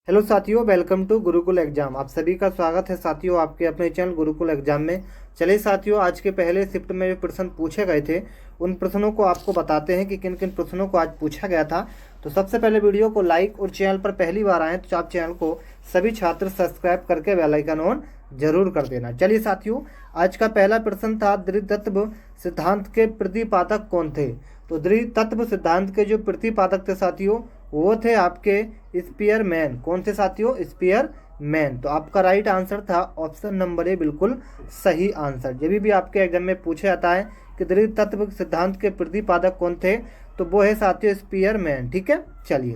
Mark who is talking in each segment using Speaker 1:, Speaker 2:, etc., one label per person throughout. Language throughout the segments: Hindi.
Speaker 1: हेलो साथियों, वेलकम टू गुरुकुल एग्जाम। आप सभी का स्वागत है साथियों आपके अपने चैनल गुरुकुल एग्जाम में। चलिए साथियों, आज के पहले शिफ्ट में जो प्रश्न पूछे गए थे उन प्रश्नों को आपको बताते हैं कि किन किन प्रश्नों को आज पूछा गया था। तो सबसे पहले वीडियो को लाइक और चैनल पर पहली बार आए तो आप चैनल को सभी छात्र सब्सक्राइब करके बेल आइकन ऑन जरूर कर देना। चलिए साथियों, आज का पहला प्रश्न था द्वितत्व सिद्धांत के प्रतिपादक कौन थे। तो द्वितत्व सिद्धांत के जो प्रतिपादक थे साथियों वो थे आपके स्पीयरमैन। कौन थे साथियों? स्पीयरमैन। तो आपका राइट आंसर था ऑप्शन नंबर ए, बिल्कुल सही आंसर। जब भी आपके एग्जाम में पूछा जाता है कि द्वितत्व सिद्धांत के प्रतिपादक कौन थे तो वो है साथियों स्पीयरमैन। ठीक है, चलिए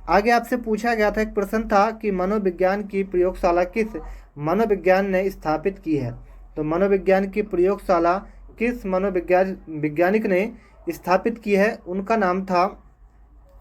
Speaker 1: आगे आपसे पूछा गया था, एक प्रश्न था कि मनोविज्ञान की प्रयोगशाला किस मनोविज्ञान ने स्थापित की है। तो मनोविज्ञान की प्रयोगशाला किस वैज्ञानिक ने स्थापित की है, उनका नाम था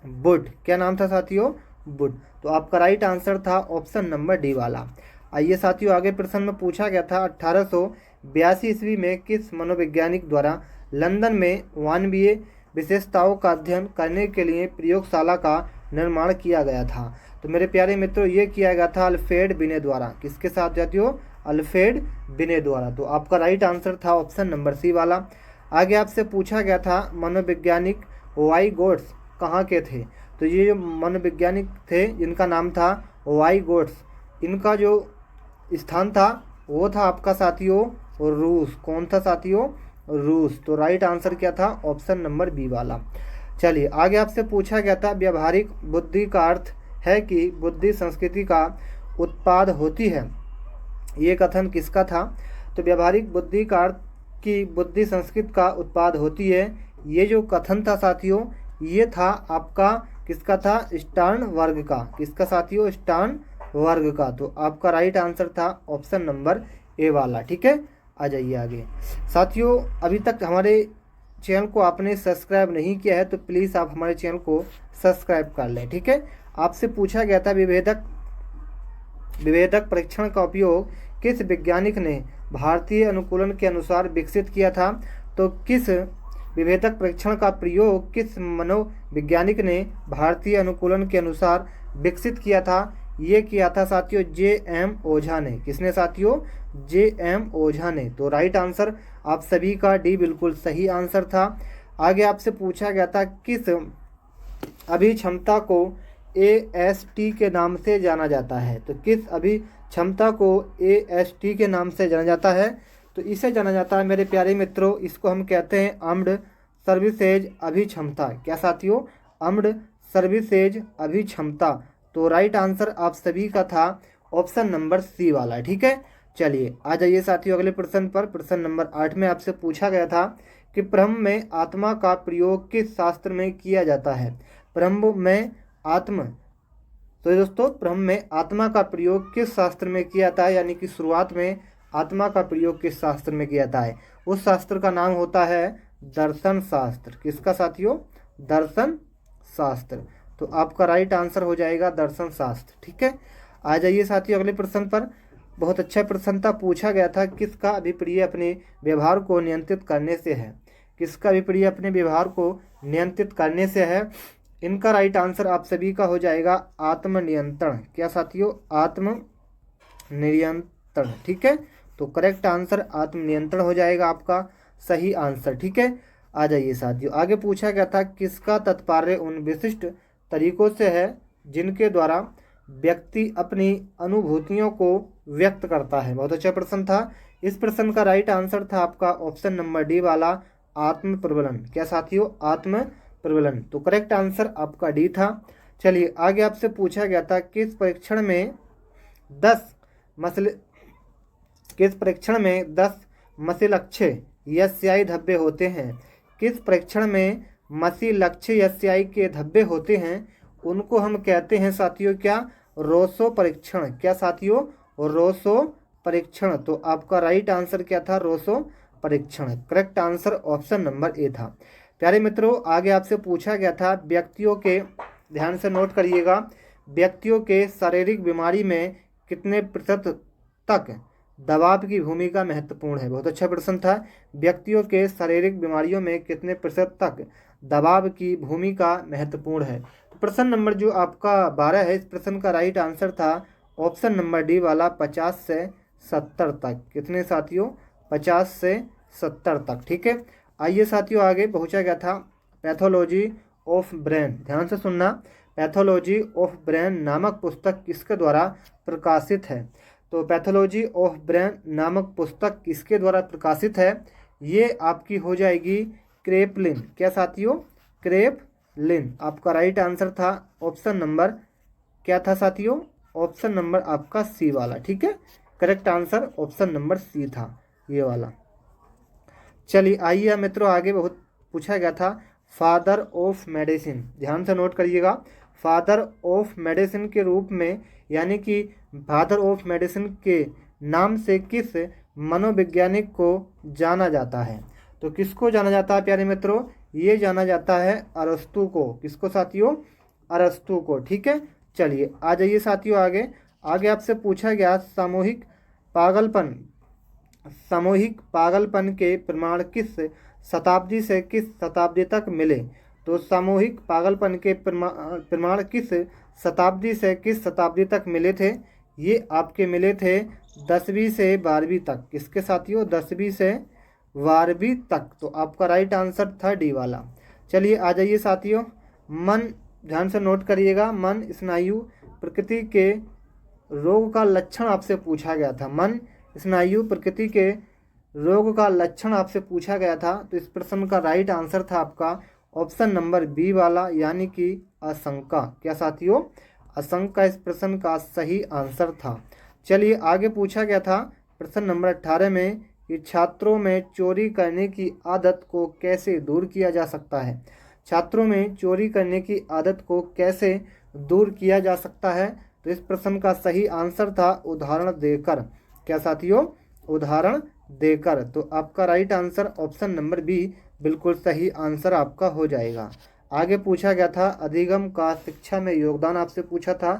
Speaker 1: वुड। क्या नाम था साथियों? वुड। तो आपका राइट आंसर था ऑप्शन नंबर डी वाला। आइए साथियों, आगे प्रश्न में पूछा गया था 1882 ईस्वी में किस मनोवैज्ञानिक द्वारा लंदन में मानवीय विशेषताओं का अध्ययन करने के लिए प्रयोगशाला का निर्माण किया गया था। तो मेरे प्यारे मित्रों, ये किया गया था अल्फ्रेड बिने द्वारा। किसके साथ साथियों? अल्फ्रेड बिने द्वारा। तो आपका राइट आंसर था ऑप्शन नंबर सी वाला। आगे आपसे पूछा गया था मनोवैज्ञानिक वाइगोट्स कहाँ के थे। तो ये जो मनोवैज्ञानिक थे जिनका नाम था वाइगोट्स, इनका जो स्थान था वो था आपका साथियों रूस। कौन था साथियों? रूस। तो राइट आंसर क्या था? ऑप्शन नंबर बी वाला। चलिए आगे आपसे पूछा गया था व्यावहारिक बुद्धि का अर्थ है कि बुद्धि संस्कृति का उत्पाद होती है। ये कथन किसका था? तो व्यावहारिक बुद्धि का अर्थ कि बुद्धि संस्कृत का उत्पाद होती है, ये जो कथन था साथियों ये था आपका किसका था? स्टर्न वर्ग का। किसका साथियों? स्टर्न वर्ग का। तो आपका राइट आंसर था ऑप्शन नंबर ए वाला। ठीक है, आ जाइए आगे साथियों। अभी तक हमारे चैनल को आपने सब्सक्राइब नहीं किया है तो प्लीज़ आप हमारे चैनल को सब्सक्राइब कर लें। ठीक है, आपसे पूछा गया था विभेदक परीक्षण का उपयोग किस वैज्ञानिक ने भारतीय अनुकूलन के अनुसार विकसित किया था। तो किस विभेदक परीक्षण का प्रयोग किस मनोवैज्ञानिक ने भारतीय अनुकूलन के अनुसार विकसित किया था? ये किया था साथियों जे.एम. ओझा ने। किसने साथियों? जे.एम. ओझा ने। तो राइट आंसर आप सभी का डी बिल्कुल सही आंसर था। आगे आपसे पूछा गया था किस अभिक्षमता को AST के नाम से जाना जाता है। तो किस अभिक्षमता को AST के नाम से जाना जाता है? तो इसे जाना जाता है मेरे प्यारे मित्रों, इसको हम कहते हैं आर्म्ड सर्विसेज अभिक्षमता। क्या साथियों? आर्म्ड सर्विसेज अभिक्षमता। तो राइट आंसर आप सभी का था ऑप्शन नंबर सी वाला। ठीक है, चलिए आ जाइए साथियों अगले प्रश्न पर। प्रश्न नंबर 8 में आपसे पूछा गया था कि ब्रह्म में आत्मा का प्रयोग किस शास्त्र में किया जाता है। ब्रह्म में आत्मा, तो दोस्तों ब्रह्म में आत्मा का प्रयोग किस शास्त्र में किया जाता है, यानी कि शुरुआत में आत्मा का प्रयोग किस शास्त्र में किया जाता है? उस शास्त्र का नाम होता है दर्शन शास्त्र। किसका साथियों? दर्शन शास्त्र। तो आपका राइट आंसर हो जाएगा दर्शन शास्त्र। ठीक है, आ जाइए साथियों अगले प्रश्न पर। बहुत अच्छा प्रश्न था, पूछा गया था किसका अभिप्रिय अपने व्यवहार को नियंत्रित करने से है। किसका अभिप्रिय अपने व्यवहार को नियंत्रित करने से है? इनका राइट आंसर आप सभी का हो जाएगा आत्मनियंत्रण। क्या साथियों? आत्मनियंत्रण। ठीक है, तो करेक्ट आंसर आत्मनियंत्रण हो जाएगा आपका सही आंसर। ठीक है, आ जाइए साथियों आगे पूछा गया था किसका तात्पर्य उन विशिष्ट तरीकों से है जिनके द्वारा व्यक्ति अपनी अनुभूतियों को व्यक्त करता है। बहुत अच्छा प्रश्न था। इस प्रश्न का राइट आंसर था आपका ऑप्शन नंबर डी वाला आत्म प्रबलन। क्या साथियों? आत्म प्रबलन। तो करेक्ट आंसर आपका डी था। चलिए आगे आपसे पूछा गया था किस परीक्षण में 10 मसल किस परीक्षण में 10 मसीलक्ष्य यस्याई धब्बे होते हैं। किस परीक्षण में मसीलक्ष्य यस्याई के धब्बे होते हैं उनको हम कहते हैं साथियों क्या? रोसो परीक्षण। क्या साथियों? रोसो परीक्षण। तो आपका राइट आंसर क्या था? रोसो परीक्षण। Correct answer option number A था। प्यारे मित्रों आगे आपसे पूछा गया था व्यक्तियों के, ध्यान से नोट करिएगा, व्यक्तियों के शारीरिक बीमारी में कितने प्रतिशत तक दबाव की भूमिका महत्वपूर्ण है। बहुत अच्छा प्रश्न था। व्यक्तियों के शारीरिक बीमारियों में कितने प्रतिशत तक दबाव की भूमिका महत्वपूर्ण है। तो प्रश्न नंबर जो आपका 12 है, इस प्रश्न का राइट आंसर था ऑप्शन नंबर डी वाला 50 से 70 तक। कितने साथियों? 50 से 70 तक। ठीक है, आइए साथियों आगे पहुंचा गया था पैथोलॉजी ऑफ ब्रेन। ध्यान से सुनना, पैथोलॉजी ऑफ ब्रेन नामक पुस्तक किसके द्वारा प्रकाशित है? तो पैथोलॉजी ऑफ ब्रेन नामक पुस्तक किसके द्वारा प्रकाशित है? ये आपकी हो जाएगी क्रेपलिन। क्या साथियों? क्रेपलिन। आपका राइट आंसर था ऑप्शन नंबर क्या था साथियों? ऑप्शन नंबर आपका सी वाला। ठीक है, correct answer option number C था, ये वाला। चलिए आइए मित्रों आगे बहुत पूछा गया था फादर ऑफ मेडिसिन। ध्यान से नोट करिएगा, फादर ऑफ मेडिसिन के रूप में यानी कि फादर ऑफ मेडिसिन के नाम से किस मनोवैज्ञानिक को जाना जाता है? तो किसको जाना जाता है प्यारे मित्रों? ये जाना जाता है अरस्तु को। किसको साथियों? अरस्तु को। ठीक है, चलिए आ जाइए साथियों आगे। आगे आपसे पूछा गया सामूहिक पागलपन के प्रमाण किस शताब्दी से किस शताब्दी तक मिले? तो सामूहिक पागलपन के प्रमाण किस शताब्दी से किस शताब्दी तक मिले थे? ये आपके मिले थे 10वीं से 12वीं तक। किसके साथियों? 10वीं से 12वीं तक। तो आपका राइट आंसर था डी वाला। चलिए आ जाइए साथियों, मन, ध्यान से नोट करिएगा, मन स्नायु प्रकृति के रोग का लक्षण आपसे पूछा गया था। मन स्नायु प्रकृति के रोग का लक्षण आपसे पूछा गया था। तो इस प्रश्न का राइट आंसर था आपका ऑप्शन नंबर बी वाला, यानी कि आशंका। क्या साथियों? आशंका इस प्रश्न का सही आंसर था। चलिए आगे पूछा गया था प्रश्न नंबर 18 में कि छात्रों में चोरी करने की आदत को कैसे दूर किया जा सकता है? छात्रों में चोरी करने की आदत को कैसे दूर किया जा सकता है? तो इस प्रश्न का सही आंसर था उदाहरण देकर। क्या साथियों? उदाहरण देकर। तो आपका right answer option number B बिल्कुल सही आंसर आपका हो जाएगा। आगे पूछा गया था अधिगम का शिक्षा में योगदान आपसे पूछा था।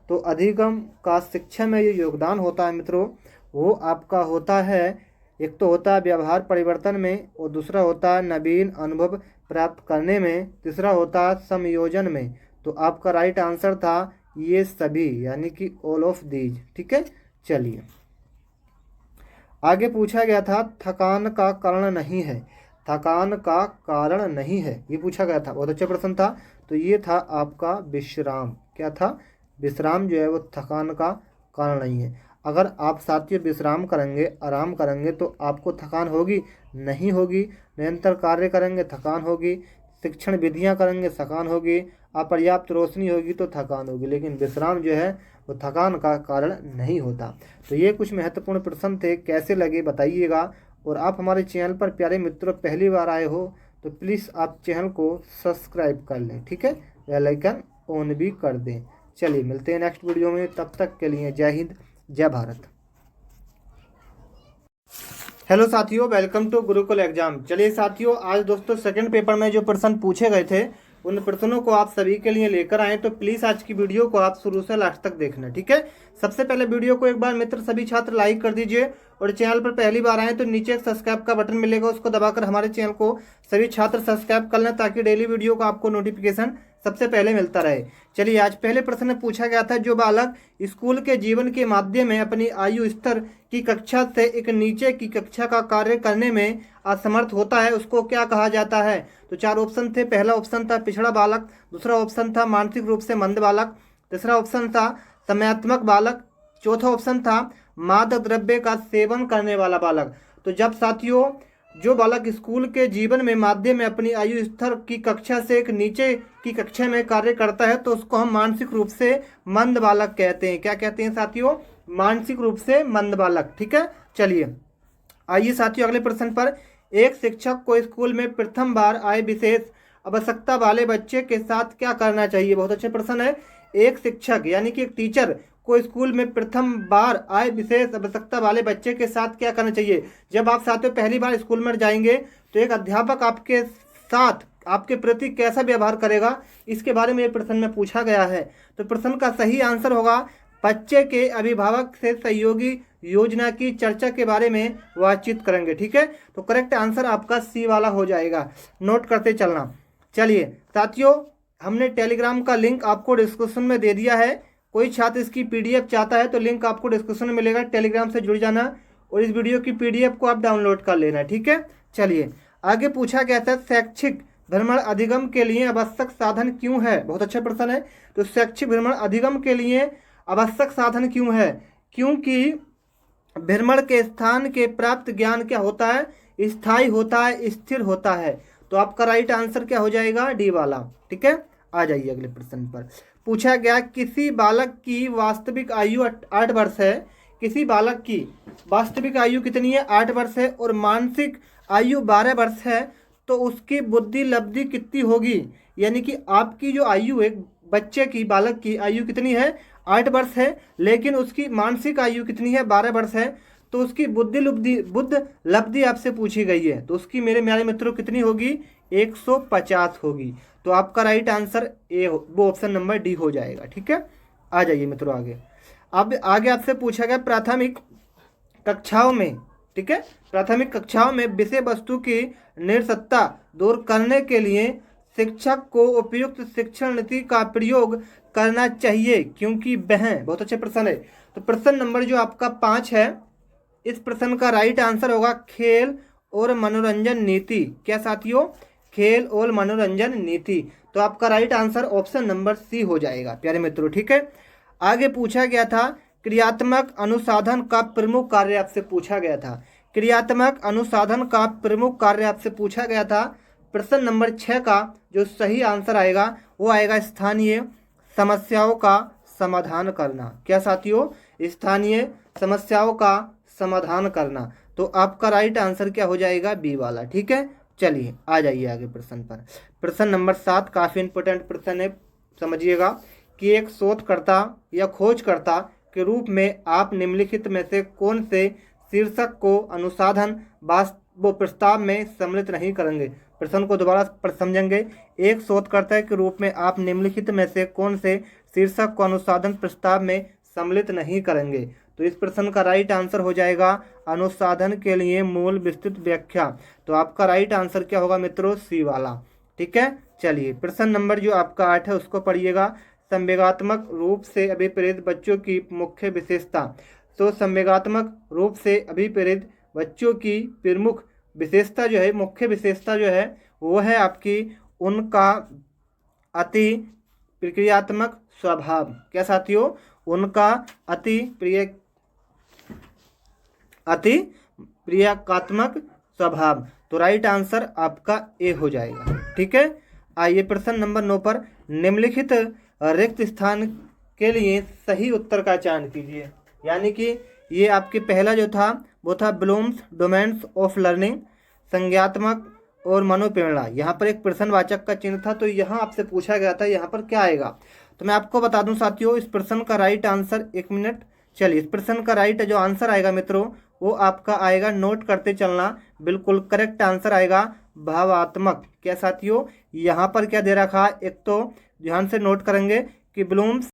Speaker 1: तो अधिगम का शिक्षा में ये योगदान होता है मित्रों, वो आपका होता है, एक तो होता है व्यवहार परिवर्तन में, और दूसरा होता है नवीन अनुभव प्राप्त करने में, तीसरा होता है संयोजन में। तो आपका राइट आंसर था ये सभी, यानी कि ऑल ऑफ दीज। ठीक है, चलिए आगे पूछा गया था थकान का कारण नहीं है। थकान का कारण नहीं है, ये पूछा गया था, बहुत अच्छा प्रश्न था। तो ये था आपका विश्राम। क्या था? विश्राम जो है वो थकान का कारण नहीं है। अगर आप साथियों विश्राम करेंगे, आराम करेंगे, तो आपको थकान होगी? नहीं होगी। निरंतर कार्य करेंगे, थकान होगी। शिक्षण विधियां करेंगे, थकान होगी। अपर्याप्त रोशनी होगी तो थकान होगी। लेकिन विश्राम जो है वो थकान का कारण नहीं होता। तो ये कुछ महत्वपूर्ण प्रश्न थे, कैसे लगे बताइएगा। और आप हमारे चैनल पर प्यारे मित्रों पहली बार आए हो तो प्लीज़ आप चैनल को सब्सक्राइब कर लें। ठीक है, बेल आइकन ऑन भी कर दें। चलिए मिलते हैं नेक्स्ट वीडियो में, तब तक के लिए जय हिंद, जय भारत। हेलो साथियों, वेलकम टू गुरुकुल एग्जाम। चलिए साथियों, आज दोस्तों सेकंड पेपर में जो प्रश्न पूछे गए थे उन प्रश्नों को आप सभी के लिए लेकर आए। तो प्लीज़ आज की वीडियो को आप शुरू से लास्ट तक देखना। ठीक है, सबसे पहले वीडियो को एक बार मित्र सभी छात्र लाइक कर दीजिए, और चैनल पर पहली बार आए तो नीचे एक सब्सक्राइब का बटन मिलेगा, उसको दबाकर हमारे चैनल को सभी छात्र सब्सक्राइब कर लें, ताकि डेली वीडियो का आपको नोटिफिकेशन सबसे पहले मिलता रहे। चलिए आज पहले प्रश्न में पूछा गया था, जो बालक स्कूल के जीवन के माध्यम में अपनी आयु स्तर की कक्षा से एक नीचे की कक्षा का कार्य करने में असमर्थ होता है, उसको क्या कहा जाता है? तो 4 ऑप्शन थे। पहला ऑप्शन था पिछड़ा बालक, दूसरा ऑप्शन था मानसिक रूप से मंद बालक, तीसरा ऑप्शन था समयात्मक बालक, चौथा ऑप्शन था मादक द्रव्य का सेवन करने वाला बालक। तो जब साथियों जो बालक स्कूल के जीवन में माध्यम में अपनी आयु स्तर की कक्षा से एक नीचे की कक्षा में कार्य करता है, तो उसको हम मानसिक रूप से मंद बालक कहते हैं। क्या कहते हैं साथियों? मानसिक रूप से मंद बालक। ठीक है, चलिए आइए साथियों अगले प्रश्न पर। एक शिक्षक को स्कूल में प्रथम बार आए विशेष आवश्यकता वाले बच्चे के साथ क्या करना चाहिए? बहुत अच्छे प्रश्न है। एक शिक्षक यानी कि एक टीचर को स्कूल में प्रथम बार आए विशेष आवश्यकता वाले बच्चे के साथ क्या करना चाहिए? जब आप साथियों पहली बार स्कूल में जाएंगे तो एक अध्यापक आपके साथ आपके प्रति कैसा व्यवहार करेगा, इसके बारे में प्रश्न में पूछा गया है। तो प्रश्न का सही आंसर होगा बच्चे के अभिभावक से सहयोगी योजना की चर्चा के बारे में बातचीत करेंगे। ठीक है, तो करेक्ट आंसर आपका सी वाला हो जाएगा, नोट करते चलना। चलिए साथियों, हमने टेलीग्राम का लिंक आपको डिस्क्रिप्शन में दे दिया है। कोई छात्र इसकी पीडीएफ चाहता है तो लिंक आपको डिस्क्रिप्शन में मिलेगा, टेलीग्राम से जुड़ जाना और इस वीडियो की पीडीएफ को आप डाउनलोड कर लेना, ठीक है। चलिए आगे पूछा गया था, शैक्षिक भ्रमण अधिगम के लिए आवश्यक साधन क्यों है। बहुत अच्छा प्रश्न है। तो शैक्षिक भ्रमण अधिगम के लिए आवश्यक साधन क्यों है? क्योंकि भ्रमण के स्थान के प्राप्त ज्ञान क्या होता है? स्थायी होता है, स्थिर होता है। तो आपका राइट आंसर क्या हो जाएगा? डी वाला, ठीक है। आ जाइए अगले प्रश्न पर। पूछा गया, किसी बालक की वास्तविक आयु 8 वर्ष है। किसी बालक की वास्तविक आयु कितनी है? 8 वर्ष है और मानसिक आयु 12 वर्ष है, तो उसकी बुद्धि लब्धि कितनी होगी? यानी कि आपकी जो आयु है बच्चे की, बालक की आयु कितनी है? 8 वर्ष है, लेकिन उसकी मानसिक आयु कितनी है? 12 वर्ष है। तो उसकी बुद्ध लब्धि आपसे पूछी गई है, तो उसकी मेरे प्यारे मित्रों कितनी होगी? 150 होगी। तो आपका राइट आंसर ए, वो ऑप्शन नंबर डी हो जाएगा, ठीक है। आ जाइए मित्रों आगे। अब आगे आपसे पूछा गया, प्राथमिक कक्षाओं में, ठीक है, प्राथमिक कक्षाओं में विषय वस्तु की निरसत्ता दूर करने के लिए शिक्षक को उपयुक्त शिक्षण नीति का प्रयोग करना चाहिए, क्योंकि वह, बहुत अच्छे प्रश्न है। तो प्रश्न नंबर जो आपका 5 है, इस प्रश्न का राइट आंसर होगा खेल और मनोरंजन नीति। क्या साथियों? खेल और मनोरंजन नीति। तो आपका right answer option number C हो जाएगा प्यारे मित्रों, ठीक है। आगे पूछा गया था, क्रियात्मक अनुसाधन का प्रमुख कार्य आपसे पूछा गया था। क्रियात्मक अनुसाधन का प्रमुख कार्य आपसे पूछा गया था। प्रश्न नंबर 6 का जो सही आंसर आएगा वो आएगा स्थानीय समस्याओं का समाधान करना। क्या साथियों? स्थानीय समस्याओं का समाधान करना। तो आपका राइट आंसर क्या हो जाएगा? बी वाला, ठीक है। चलिए आ जाइए आगे प्रश्न पर। प्रश्न नंबर 7 काफी इंपोर्टेंट प्रश्न है, समझिएगा कि एक शोधकर्ता या खोजकर्ता के रूप में आप निम्नलिखित में से कौन से शीर्षक को अनुसंधान वो प्रस्ताव में सम्मिलित नहीं करेंगे। प्रश्न को दोबारा समझेंगे। एक शोधकर्ता के रूप में आप निम्नलिखित में से कौन से शीर्षक को अनुसंधान प्रस्ताव में सम्मिलित नहीं करेंगे। तो इस प्रश्न का राइट आंसर हो जाएगा अनुसंधान के लिए मूल विस्तृत व्याख्या। तो आपका राइट आंसर क्या होगा मित्रों? सी वाला, ठीक है। चलिए प्रश्न नंबर जो आपका 8 है उसको पढ़िएगा। संवेगात्मक रूप से अभिप्रेरित बच्चों की मुख्य विशेषता। तो संवेगात्मक रूप से अभिप्रेरित बच्चों की प्रमुख विशेषता जो है, मुख्य विशेषता जो है वो है आपकी उनका अति प्रक्रियात्मक स्वभाव। क्या साथियों? उनका अति प्रक्रियात्मक स्वभाव। तो राइट आंसर आपका ए हो जाएगा, ठीक है। आइए प्रश्न नंबर 9 पर, निम्नलिखित रिक्त स्थान के लिए सही उत्तर का चयन कीजिए। यानी कि ये आपके पहला जो था वो था ब्लूम्स डोमेन्स ऑफ लर्निंग, संज्ञात्मक और मनोप्रेरणा। यहाँ पर एक प्रश्नवाचक का चिन्ह था, तो यहाँ आपसे पूछा गया था यहाँ पर क्या आएगा। तो मैं आपको बता दूं साथियों, इस प्रश्न का राइट आंसर, एक मिनट, चलिए इस प्रश्न का राइट जो आंसर आएगा मित्रों वो आपका आएगा, नोट करते चलना, बिल्कुल करेक्ट आंसर आएगा भावात्मक। क्या साथियों? यहाँ पर क्या दे रखा है, एक तो ध्यान से नोट करेंगे कि ब्लूम्स